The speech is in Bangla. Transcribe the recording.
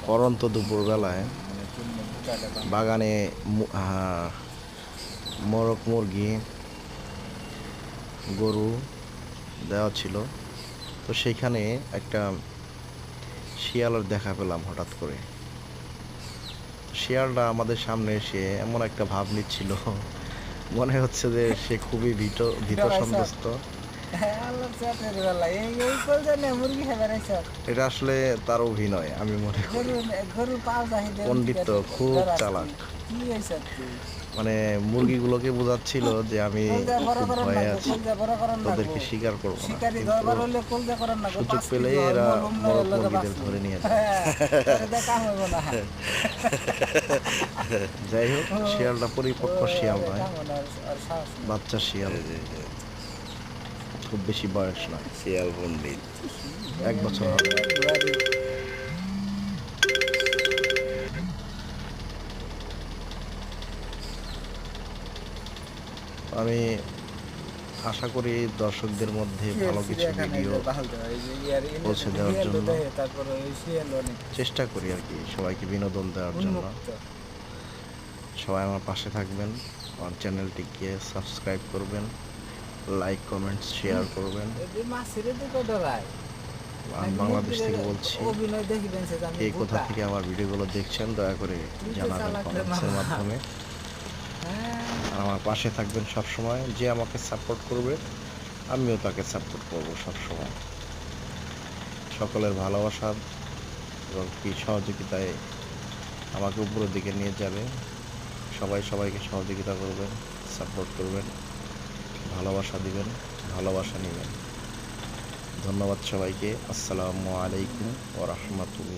পরন্ত দুপুরবেলায় বাগানে মোরগ মুরগি গরু দেওয়া ছিল, তো সেইখানে একটা শিয়ালের দেখা পেলাম হঠাৎ করে। শিয়ালটা আমাদের সামনে এসে এমন একটা ভাব নিচ্ছিল, মনে হচ্ছে যে সে খুবই ভীত সন্ত্রস্ত। এটা আসলে তার অভিনয় আমি মনে করি। পণ্ডিত খুব চালাক, মানে মুরগিগুলোকে বোঝাচ্ছিল যে আমি খুব ভয়ে আছি, তোদেরকে শিকার করবো না, কিন্তু সুযোগ পেলে এরা মোরগ মুরগিদের ধরে নিয়ে যায়। যাই হোক, শিয়ালটা পরিপক্ক শিয়াল নয়, বাচ্চা শিয়াল, খুব বেশি বয়স নয়, শিয়াল পণ্ডিত। 1 বছর হবে। আমি আশা করি দর্শকদের মধ্যে ভালো কিছু ভিডিও পৌঁছে দেওয়ার জন্য চেষ্টা করি আর কি, সবাইকে বিনোদন দেওয়ার জন্য। সবাই আমার পাশে থাকবেন, আমার চ্যানেলটিকে সাবস্ক্রাইব করবেন, লাইক কমেন্টস শেয়ার করবেন। আমি বাংলাদেশ থেকে বলছি, কে কোথা থেকে আমার ভিডিওগুলো দেখছেন দয়া করে জানাবেন কমেন্টসের মাধ্যমে। আর আমার পাশে থাকবেন সব সময়। যে আমাকে সাপোর্ট করবে আমিও তাকে সাপোর্ট করব সব সময়। সকলের ভালোবাসা এবং কি সহযোগিতায় আমাকে উপরের দিকে নিয়ে যাবে। সবাই সবাইকে সহযোগিতা করবেন, সাপোর্ট করবেন, ভালোবাসা দিবেন, ভালোবাসা নেবেন। ধন্যবাদ সবাইকে। আসসালামু আলাইকুম ওয়া রাহমাতুল্লাহ।